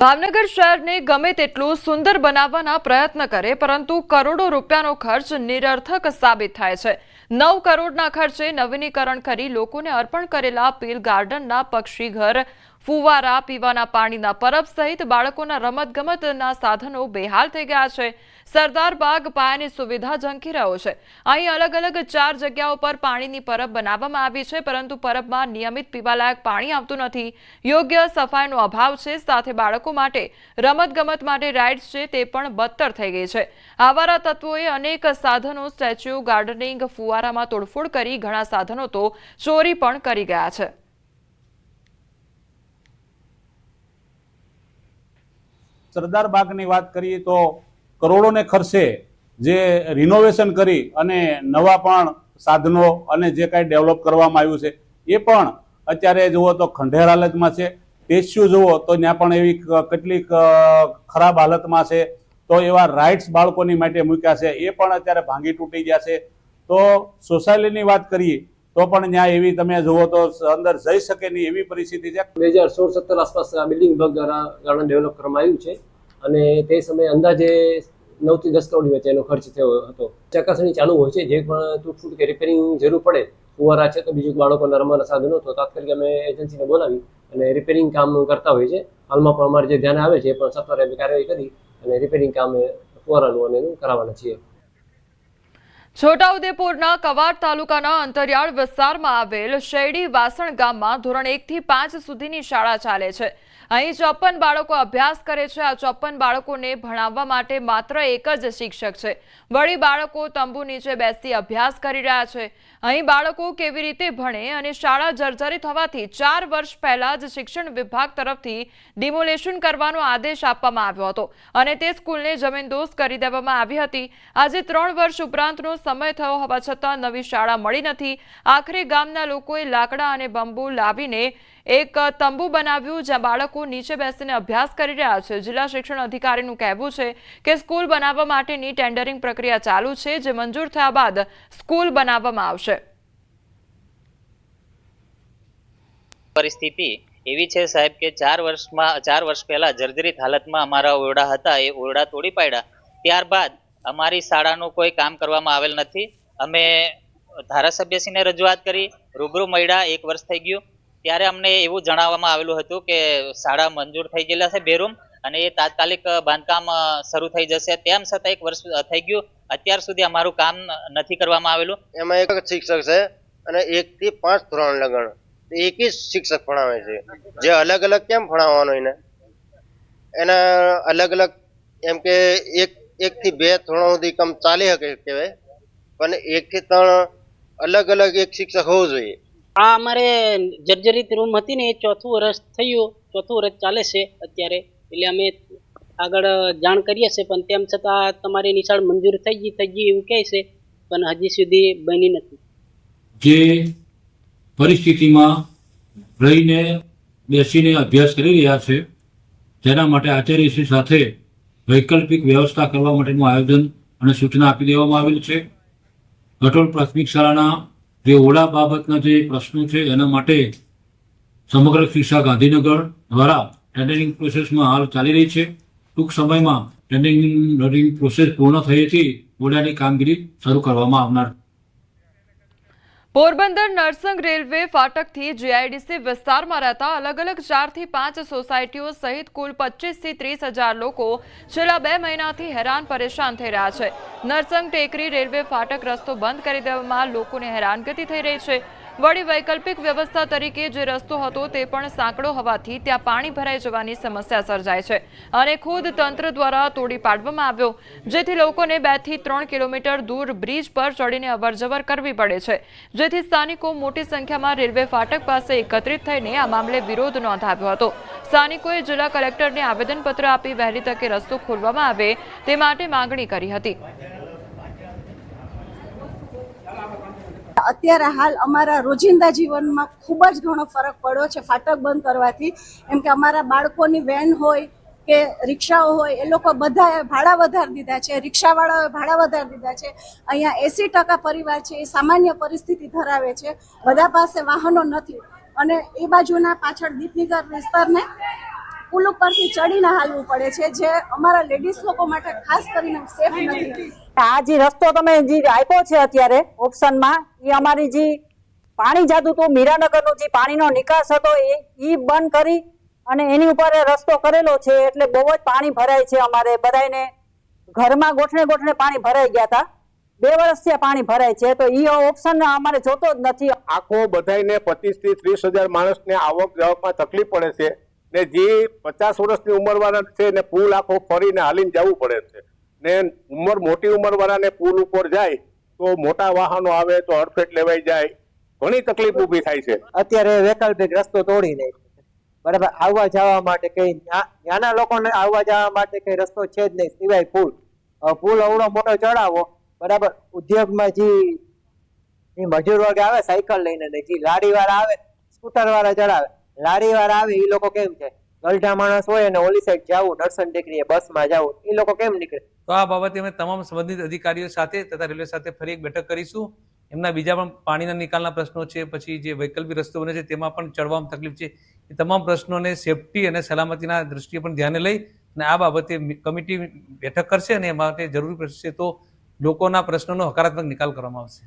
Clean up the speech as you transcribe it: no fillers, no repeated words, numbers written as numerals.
ભાવનગર શહેરને ગમે તેટલું સુંદર બનાવવાના પ્રયત્ન કરે પરંતુ કરોડો રૂપિયાનો ખર્ચ નિરર્થક સાબિત થાય છે। 9 કરોડના ખર્ચે નવીનીકરણ કરી લોકોને અર્પણ કરેલા પીલ ગાર્ડનના પક્ષી ઘર, ફુવારા, પીવાના પાણીના પરબ સહિત બાળકોના રમતગમતના સાધનો બેહાલ થઈ ગયા છે। સરદાર બાગ પાયાની સુવિધા ઝંખી રહ્યો છે। અહીં અલગ અલગ 4 જગ્યાઓ પર પાણીની પરબ બનાવવામાં આવી છે પરંતુ પરબમાં નિયમિત પીવાલાયક પાણી આવતું નથી। યોગ્ય સફાઈનો અભાવ છે, સાથે બાળકો માટે રમતગમત માટે રાઇડ્સ છે તે પણ બદતર થઈ ગઈ છે। આવારા તત્વોએ અનેક સાધનો, સ્ટેચ્યુ, ગાર્ડનિંગ, ફુવારામાં તોડફોડ કરી ઘણા સાધનો તો ચોરી પણ કરી ગયા છે। સરદાર બાગની વાત કરીએ તો કરોડોને ખર્ચે જે રિનોવેશન કરી અને નવા પણ સાધનો અને જે કાંઈ ડેવલપ કરવામાં આવ્યું છે એ પણ અત્યારે જુઓ તો ખંડેર હાલતમાં છે। સ્ટેચ્યુ જુઓ તો ત્યાં પણ એવી કેટલીક ખરાબ હાલતમાં છે। તો એવા રાઇટ્સ બાળકોની માટે મૂક્યા છે એ પણ અત્યારે ભાંગી તૂટી ગયા છે। તો સોસાયટીની વાત કરીએ તો પણ ત્યાં એવી તમે જુઓ તો અંદર જઈ શકે નહીં એવી પરિસ્થિતિ છે। 2016-17 આસપાસ આ બિલ્ડિંગ વિભાગ દ્વારા ગાર્ડન ડેવલપ કરવામાં આવ્યું છે અને તે સમયે અંદાજે 9 થી 10 કરોડ વચ્ચે એનો ખર્ચ થયો હતો। ચકાસણી ચાલુ હોય છે, જે પણ તૂટફૂટ કે રિપેરિંગ જરૂર પડે, ફુવારા છે તો બીજું બાળકોના રમવાના સાધનો તો તાત્કાલિક અમે એજન્સીને બોલાવી અને રિપેરિંગ કામ કરતા હોય છે। હાલમાં પણ અમારે જે ધ્યાન આવે છે એ પણ સત્વરે કાર્યવાહી કરી અને રિપેરિંગ કામ ફુવારાનું અને એનું કરાવવાના છીએ। છોટાઉદેપુરના કવાડ તાલુકાના અંતરિયાળ વિસ્તારમાં આવેલ શેરડી વાસણ ગામમાં ધોરણ 1 થી 5 સુધીની શાળા ચાલે છે। અહીં 54 બાળકો અભ્યાસ કરે છે। આ 54 બાળકોને ભણાવવા માટે માત્ર એક જ શિક્ષક છે। વળી બાળકો તંબુ નીચે બેસી અભ્યાસ કરી રહ્યા છે। અહીં બાળકો કેવી રીતે ભણે અને શાળા જર્જરિત હોવાથી 4 વર્ષ પહેલા જ શિક્ષણ વિભાગ તરફથી ડિમોલેશન કરવાનો આદેશ આપવામાં આવ્યો હતો અને તે સ્કૂલને જમીનદોસ્ત કરી દેવામાં આવી હતી। આજે 3 વર્ષ ઉપરાંતનો સમય થયો હોવા છતાં નવી શાળા મળી નથી। આખરે ગામના લોકોએ લાકડા અને બંબુ લાવીને એક તંબુ બનાવ્યું જ્યાં બાળકો નીચે બેસીને અભ્યાસ કરી રહ્યા છે। જિલ્લા શિક્ષણ અધિકારીનું કહેવું છે કે સ્કૂલ બનાવવા માટેની ટેન્ડરિંગ પ્રક્રિયા ચાલુ છે, જે મંજૂર થયા બાદ સ્કૂલ બનાવવામાં આવશે। પરિસ્થિતિ એવી છે સાહેબ કે 4 વર્ષ પહેલા જર્જરિત હાલતમાં અમારા ઓરડા હતા, એ ઓરડા તોડી પાડ્યા। ત્યારબાદ અમારી શાળાનું કોઈ કામ કરવામાં આવેલ નથી। અમે ધારાસભ્યશ્રીને રજૂઆત કરી, રૂબરૂ મળ્યા, 1 વર્ષ થઈ ગયું। ત્યારે અમને એવું જણાવવામાં આવેલું હતું કે શાળા મંજૂર થઈ ગયેલા છે 2 રૂમ અને એ તાત્કાલિક બાંધકામ શરૂ થઈ જશે। તેમ છતાં 1 વર્ષ થઈ ગયું, અત્યાર સુધી અમારું કામ નથી કરવામાં આવેલું। એમાં એક શિક્ષક છે અને 1 થી 5 ધોરણ લગણ એક જ શિક્ષક ભણાવે છે। જે અલગ અલગ કેમ ભણાવવાનો એના અલગ અલગ એમ કે 1 થી 2 ધોરણ સુધી કામ ચાલી શકે કહેવાય, પણ 1 થી 3 અલગ અલગ એક શિક્ષક હોવું જોઈએ। આ અમારે જર્જરિત રૂમ હતી ને, એ 4થું વર્ષ થયું, 4થું વર્ષ ચાલે છે અત્યારે। એટલે અમે આગળ જાણ કરીએ છીએ પણ તેમ છતાં તમારી નિશાળ મંજૂર થઈ ગઈ એવું કહે છે, પણ હજી સુધી બની નથી। જે પરિસ્થિતિમાં રહીને બેસીને અભ્યાસ કરી રહ્યા છે તેના માટે આચાર્યશ્રી સાથે વૈકલ્પિક વ્યવસ્થા કરવા માટેનું આયોજન અને સૂચના આપી દેવામાં આવેલ છે। ગટોલ પ્રાથમિક શાળાના જે ઓરડા બાબતના જે પ્રશ્નો છે એના માટે સમગ્ર શિક્ષા ગાંધીનગર દ્વારા ટેન્ડરિંગ પ્રોસેસમાં હાલ ચાલી રહી છે। ટૂંક સમયમાં ટેન્ડરિંગ પ્રોસેસ પૂર્ણ થયેથી ઓરડાની કામગીરી શરૂ કરવામાં આવનાર। પોરબંદર નરસંગ રેલવે ફાટકથી જીઆઈડીસી વિસ્તારમાં રહેતા અલગ અલગ 4 થી 5 સોસાયટીઓ સહિત કુલ 25 થી 30 હજાર લોકો છેલ્લા 2 મહિનાથી હેરાન પરેશાન થઈ રહ્યા છે। નરસંગ ટેકરી રેલવે ફાટક રસ્તો બંધ કરી દેવામાં લોકોને હેરાનગતિ થઈ રહી છે। વળી વૈકલ્પિક વ્યવસ્થા તરીકે જે રસ્તો હતો તે પણ સાંકડો હોવાથી ત્યાં પાણી ભરાઈ જવાની સમસ્યા સર્જાય છે અને ખુદ તંત્ર દ્વારા તોડી પાડવામાં આવ્યો, જેથી લોકોને 2 થી 3 કિલોમીટર દૂર બ્રિજ પર ચડીને અવરજવર કરવી પડે છે। જેથી સ્થાનિકો મોટી સંખ્યામાં રેલવે ફાટક પાસે એકત્રિત થઈને આ મામલે વિરોધ નોંધાવ્યો હતો। સ્થાનિકોએ જિલ્લા કલેક્ટરને આવેદનપત્ર આપી વહેલી તકે રસ્તો ખોલવામાં આવે તે માટે માંગણી કરી હતી। અત્યારે હાલ અમારા રોજિંદા જીવનમાં ખૂબ જ ઘણો ફરક પડ્યો છે ફાટક બંધ કરવાથી। એમ કે અમારા બાળકોની વેન હોય કે રિક્ષાઓ હોય એ લોકો બધાએ ભાડા વધારી દીધા છે, રિક્ષાવાળાઓએ ભાડા વધારી દીધા છે। અહીંયા 80% પરિવાર છે એ સામાન્ય પરિસ્થિતિ ધરાવે છે, બધા પાસે વાહનો નથી અને એ બાજુના પાછળ દીપનગર વિસ્તારને પુલ ઉપરથી ચડીને હાલવું પડે છે, જે અમારા લેડીઝ લોકો માટે ખાસ કરીને સેફ નથી. આ જે રસ્તો તમે જે આપ્યો છે અત્યારે ઓપ્શનમાં, એ અમારી જે પાણી જાતું હતું મીરાનગરનો જે પાણીનો નિકાસ હતો એ બંધ કરી અને એની ઉપર રસ્તો કરેલો છે, એટલે બહુ જ પાણી ભરાય છે. અમારે બધાને ઘરમાં ગોઠણે પાણી ભરાઈ ગયા હતા. 2 વર્ષથી પાણી ભરાય છે, તો એ ઓપ્શન અમારે જોતો જ નથી. આખો બધાને 25 થી 30 હજાર માણસને આવક જાવકમાં તકલીફ પડે છે ને જે 50 વર્ષની ઉંમરવાળા છે ને પુલ આખો ફરીને હાલીને જવું પડે છે ને મોટી ઉંમરવાળાને પુલ ઉપર જાય તો મોટા વાહનો આવે તો અડફેટ લેવાઈ જાય, ઘણી તકલીફ ઊભી થાય છે. અત્યારે વૈકલ્પિક રસ્તો તોડી નાખ્યો છે, બરાબર. આવવા જવા માટે કઈ નાના લોકોને આવવા જવા માટે કઈ રસ્તો છે જ નહીં સિવાય પુલ અવડો મોટો ચડાવો, બરાબર. ઉદ્યોગમાં જે મજૂર વર્ગ આવે સાયકલ લઈને, જે લારી વાળા આવે સ્કૂટર વાળા ચડાવે, લારી વાળા આવે એ લોકો કેમ છે, ગલઢા માણસ હોય અને ઓલી સાઈડ જવું નરસન ટેકરીએ બસમાં જવું, એ લોકો કેમ નીકળે? તો આ બાબતે અમે તમામ સંબંધિત અધિકારીઓ સાથે તથા રેલવે સાથે ફરી એક બેઠક કરીશું. એમના બીજા પણ પાણીના નિકાલના પ્રશ્નો છે, પછી જે વૈકલ્પિક રસ્તો બને છે તેમાં પણ ચડવામાં તકલીફ છે, એ તમામ પ્રશ્નોને સેફટી અને સલામતીના દ્રષ્ટિએ પણ ધ્યાને લઈ અને આ બાબતે કમિટી બેઠક કરશે અને એ માટે જરૂરી પડશે તો લોકોના પ્રશ્નોનો હકારાત્મક નિકાલ કરવામાં આવશે.